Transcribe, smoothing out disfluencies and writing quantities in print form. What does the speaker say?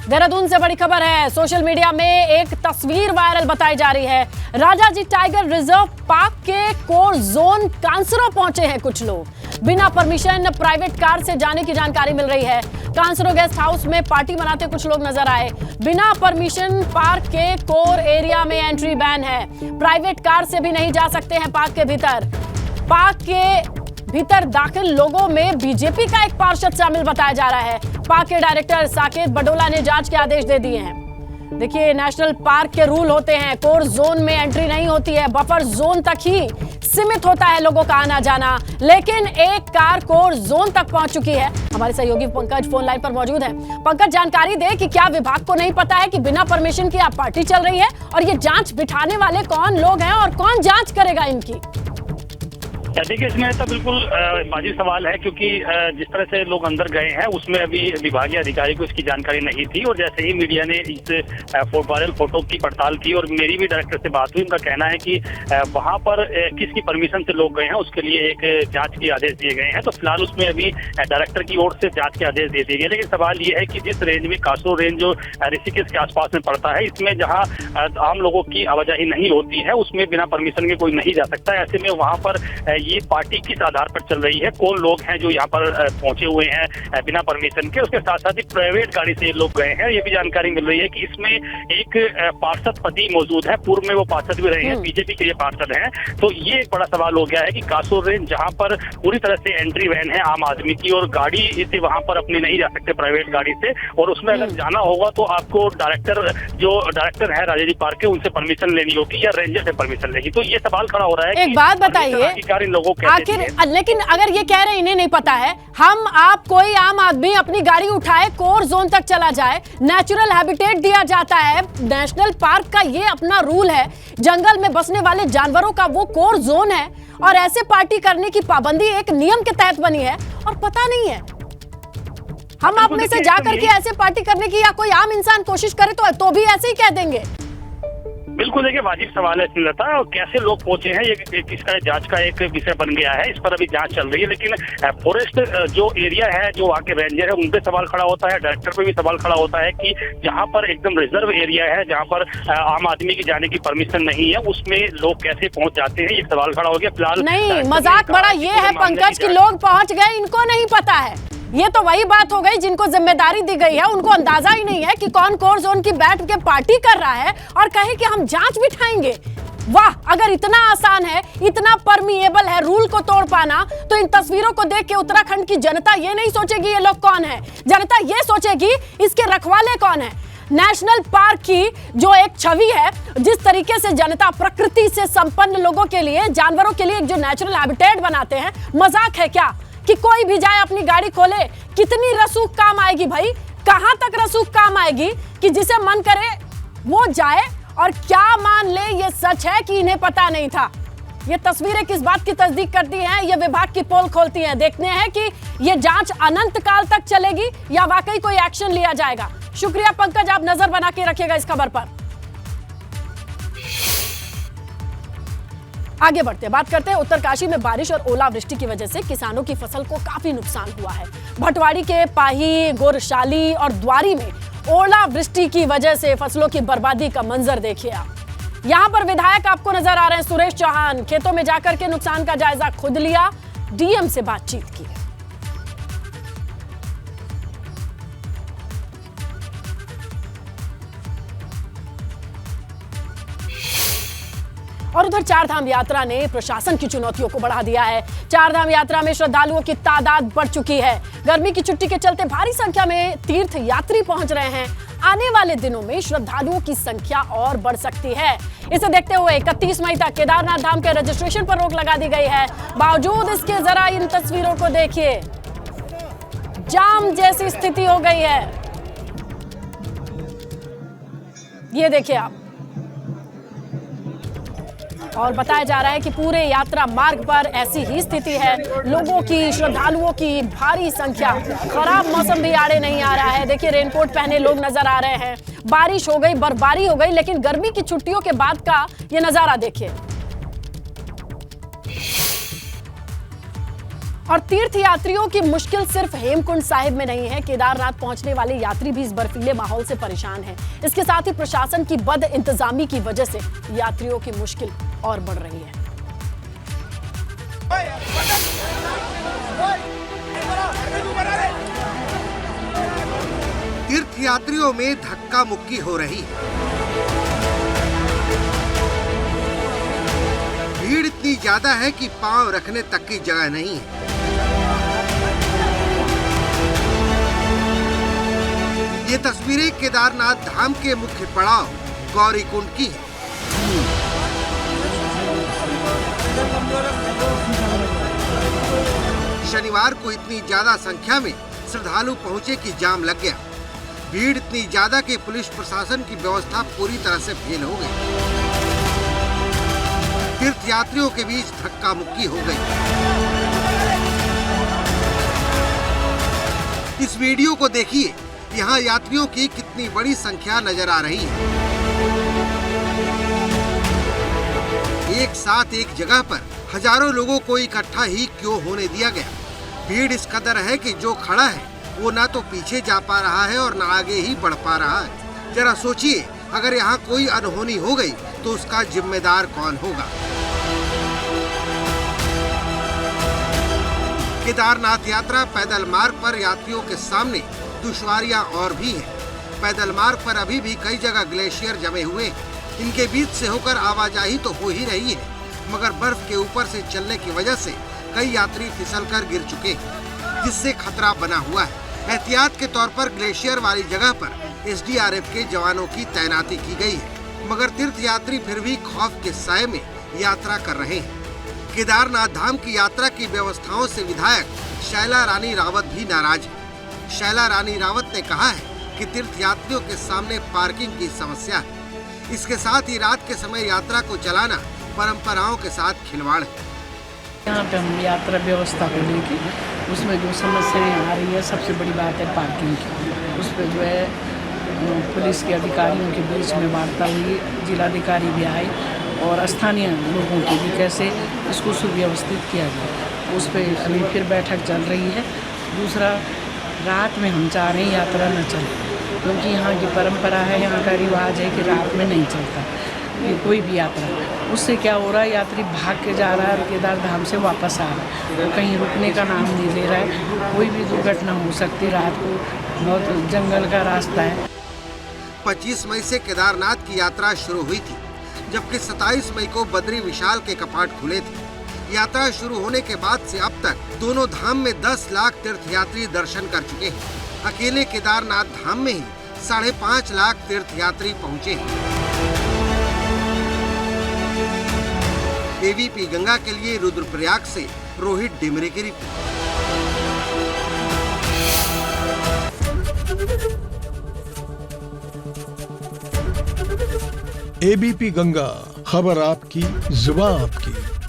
देहरादून से बड़ी खबर है। सोशल मीडिया में एक तस्वीर वायरल बताई जा रही है। राजाजी टाइगर रिजर्व पार्क के कोर जोन कांसरो पहुंचे हैं कुछ लोग। बिना परमिशन प्राइवेट कार से जाने की जानकारी मिल रही है। कांसरो गेस्ट हाउस में पार्टी मनाते कुछ लोग नजर आए। बिना परमिशन पार्क के कोर एरिया में एंट्री बैन है। प्राइवेट कार से भी नहीं जा सकते हैं पार्क के भीतर। पार्क के भीतर दाखिल लोगों में बीजेपी का एक पार्षद शामिल बताया जा रहा है। पार्क के डायरेक्टर साकेत बडोला ने जांच के आदेश दे दिए हैं। देखिए, नेशनल पार्क के रूल होते हैं। कोर जोन में एंट्री नहीं होती है, बफर जोन तक ही सीमित होता है लोगों का आना जाना। लेकिन एक कार कोर जोन तक पहुंच चुकी है। हमारे सहयोगी पंकज फोन लाइन पर मौजूद है। पंकज, जानकारी दे कि क्या विभाग को नहीं पता है कि बिना परमिशन के आप पार्टी चल रही है, और ये जांच बिठाने वाले कौन लोग हैं और कौन जांच करेगा इनकी? देखिए, इसमें तो बिल्कुल वाजिब सवाल है, क्योंकि जिस तरह से लोग अंदर गए हैं उसमें अभी विभागीय अधिकारी को इसकी जानकारी नहीं थी। और जैसे ही मीडिया ने इस वायरल फोटो की पड़ताल की और मेरी भी डायरेक्टर से बात हुई, उनका कहना है कि वहां पर किसकी परमिशन से लोग गए हैं उसके लिए एक जांच के आदेश दिए गए हैं। तो फिलहाल उसमें अभी डायरेक्टर की ओर से जांच के आदेश दे दिए गए। लेकिन सवाल ये है कि जिस रेंज में कासरो रेंज जो ऋषिकेश के आसपास में पड़ता है, इसमें जहाँ आम लोगों की आवाजाही नहीं होती है उसमें बिना परमिशन के कोई नहीं जा सकता। ऐसे में वहां पर ये पार्टी किस आधार पर चल रही है, कौन लोग हैं जो यहाँ पर पहुंचे हुए हैं बिना परमिशन के, उसके साथ साथ ही प्राइवेट गाड़ी से ये लोग गए हैं। ये भी जानकारी मिल रही है कि इसमें एक पार्षद पति मौजूद है। पूर्व में वो पार्षद भी रहे हैं, बीजेपी के ये पार्षद हैं। तो ये एक बड़ा सवाल हो गया है कि कासोर रेंज जहाँ पर पूरी तरह से एंट्री वैन है आम आदमी की, और गाड़ी से वहां पर अपने नहीं जा सकते प्राइवेट गाड़ी से, और उसमें अगर जाना होगा तो आपको डायरेक्टर है राजाजी पार्क के, उनसे परमिशन लेनी होगी या रेंजर से परमिशन लेगी। तो ये सवाल खड़ा हो रहा है। एक बात बताइए, लोगों आखिर लेकिन अगर ये कह रहे हैं इन्हें नहीं पता है, हम आप कोई आम आदमी अपनी गाड़ी उठाए कोर जोन तक चला जाए, नेचुरल हैबिटेट दिया जाता है, नेशनल पार्क का ये अपना रूल है, जंगल में बसने वाले जानवरों का वो कोर जोन है, और ऐसे पार्टी करने की पाबंदी एक नियम के तहत बनी है और पता नहीं है। हम आप में से जाकर के ऐसे पार्टी करने की या कोई आम इंसान कोशिश करे तो भी ऐसे ही कह देंगे। बिल्कुल, देखिए वाजिब सवाल है स्नेहलता, और कैसे लोग पहुंचे हैं ये इसका जांच का एक विषय बन गया है। इस पर अभी जांच चल रही है। लेकिन फॉरेस्ट जो एरिया है, जो वहाँ के रेंजर है, उन पे सवाल खड़ा होता है, डायरेक्टर पे भी सवाल खड़ा होता है कि जहाँ पर एकदम रिजर्व एरिया है, जहाँ पर आम आदमी की जाने की परमिशन नहीं है, उसमें लोग कैसे पहुंच जाते हैं, ये सवाल खड़ा हो गया। फिलहाल नहीं, मजाक बड़ा ये है पंकज कि लोग पहुंच गए, इनको नहीं पता है। ये तो वही बात हो गई, जिनको जिम्मेदारी दी गई है उनको अंदाजा ही नहीं है कि कौन कोर जोन की बैठ के पार्टी कर रहा है और कहे कि हम जांच बिठाएंगे। वाह, अगर इतना आसान है, इतना परमिएबल है रूल को तोड़ पाना, तो इन तस्वीरों को देख के उत्तराखंड की जनता ये नहीं सोचेगी ये लोग कौन है। जनता ये सोचेगी इसके रखवाले कौन है। नेशनल पार्क की जो एक छवि है, जिस तरीके से जनता प्रकृति से संपन्न लोगों के लिए, जानवरों के लिए एक जो नेचुरल हैबिटेट बनाते हैं, मजाक है क्या कि कोई भी जाए अपनी गाड़ी खोले? कितनी रसूख काम आएगी भाई, कहां तक रसूख काम आएगी कि जिसे मन करे वो जाए और क्या मान ले ये सच है कि इन्हें पता नहीं था। ये तस्वीरें किस बात की तस्दीक करती हैं, ये विभाग की पोल खोलती हैं। देखते हैं कि ये जांच अनंत काल तक चलेगी या वाकई कोई एक्शन लिया जाएगा। शुक्रिया पंकज, आप नजर बना के रखिएगा इस खबर पर। आगे बढ़ते बात करते हैं। उत्तरकाशी में बारिश और ओलावृष्टि की वजह से किसानों की फसल को काफी नुकसान हुआ है। भटवाड़ी के पाही, गोरशाली और द्वारी में ओलावृष्टि की वजह से फसलों की बर्बादी का मंजर देखिए आप। यहां पर विधायक आपको नजर आ रहे हैं सुरेश चौहान, खेतों में जाकर के नुकसान का जायजा खुद लिया, डीएम से बातचीत की। और उधर चारधाम यात्रा ने प्रशासन की चुनौतियों को बढ़ा दिया है। चारधाम यात्रा में श्रद्धालुओं की तादाद बढ़ चुकी है। गर्मी की छुट्टी के चलते भारी संख्या में तीर्थ यात्री पहुंच रहे हैं। आने वाले दिनों में श्रद्धालुओं की संख्या और बढ़ सकती है। इसे देखते हुए 31 मई तक केदारनाथ धाम के रजिस्ट्रेशन पर रोक लगा दी गई है। बावजूद इसके जरा इन तस्वीरों को देखिए, जाम जैसी स्थिति हो गई है। ये देखिए आप, और बताया जा रहा है कि पूरे यात्रा मार्ग पर ऐसी ही स्थिति है। लोगों की, श्रद्धालुओं की भारी संख्या। खराब मौसम भी आड़े नहीं आ रहा है। देखिए, रेनकोट पहने लोग नजर आ रहे हैं। बारिश हो गई, बर्फबारी हो गई, लेकिन गर्मी की छुट्टियों के बाद का ये नजारा देखिए। और तीर्थ यात्रियों की मुश्किल सिर्फ हेमकुंड साहिब में नहीं है। केदारनाथ पहुंचने वाले यात्री भी इस बर्फीले माहौल से परेशान हैं। इसके साथ ही प्रशासन की बद इंतजामी की वजह से यात्रियों की मुश्किल और बढ़ रही है। तीर्थ यात्रियों में धक्का मुक्की हो रही है। भीड़ इतनी ज्यादा है कि पांव रखने तक की जगह नहीं है। ये तस्वीरें केदारनाथ धाम के मुख्य पड़ाव गौरीकुंड की है। शनिवार को इतनी ज्यादा संख्या में श्रद्धालु पहुंचे कि जाम लग गया। भीड़ इतनी ज्यादा कि पुलिस प्रशासन की व्यवस्था पूरी तरह से फेल हो गई। तीर्थ यात्रियों के बीच धक्का मुक्की हो गई। इस वीडियो को देखिए, यहाँ यात्रियों की कितनी बड़ी संख्या नजर आ रही है। एक साथ एक जगह पर हजारों लोगों को इकट्ठा ही क्यों होने दिया गया? भीड़ इस कदर है कि जो खड़ा है वो ना तो पीछे जा पा रहा है और ना आगे ही बढ़ पा रहा है। जरा सोचिए, अगर यहाँ कोई अनहोनी हो गई तो उसका जिम्मेदार कौन होगा? केदारनाथ यात्रा पैदल मार्ग पर यात्रियों के सामने दुश्वारियां और भी हैं। पैदल मार्ग पर अभी भी कई जगह ग्लेशियर जमे हुए हैं। इनके बीच से होकर आवाजाही तो हो ही रही है, मगर बर्फ के ऊपर से चलने की वजह से कई यात्री फिसलकर गिर चुके हैं, जिससे खतरा बना हुआ है। एहतियात के तौर पर ग्लेशियर वाली जगह पर एसडीआरएफ के जवानों की तैनाती की गई है, मगर तीर्थ यात्री फिर भी खौफ के साए में यात्रा कर रहे हैं। केदारनाथ धाम की यात्रा की व्यवस्थाओं से विधायक शैला रानी रावत भी नाराज है। शैला रानी रावत ने कहा है कि तीर्थ यात्रियों के सामने पार्किंग की समस्या है। इसके साथ ही रात के समय यात्रा को चलाना परंपराओं के साथ खिलवाड़ है। यहाँ पे हम यात्रा व्यवस्था को लेकर उसमें जो समस्याएं आ रही है, सबसे बड़ी बात है पार्किंग की। उस पर जो है पुलिस के अधिकारियों के बीच में वार्ता हुई, जिलाधिकारी भी आए और स्थानीय लोगों के भी कैसे इसको सुव्यवस्थित किया जाए, उस पर अभी फिर बैठक चल रही है। दूसरा, रात में हम चाह रहे हैं यात्रा न चले, क्योंकि यहाँ की परंपरा है, यहाँ का रिवाज है कि रात में नहीं चलता ये कोई भी यात्रा। उससे क्या हो रहा है, यात्री भाग के जा रहा है और केदार धाम से वापस आ रहा है, तो कहीं रुकने का नाम नहीं ले रहा है। कोई भी दुर्घटना हो सकती, रात को बहुत जंगल का रास्ता है। 25 मई से केदारनाथ की यात्रा शुरू हुई थी, जबकि 27 मई को बद्री विशाल के कपाट खुले थे। यात्रा शुरू होने के बाद से अब तक दोनों धाम में 10 लाख तीर्थयात्री दर्शन कर चुके हैं। अकेले केदारनाथ धाम में ही 5.5 लाख तीर्थयात्री पहुँचे हैं। एबीपी गंगा के लिए रुद्रप्रयाग से रोहित डिमरे की रिपोर्ट। एबीपी गंगा, खबर आपकी, जुबान आपकी।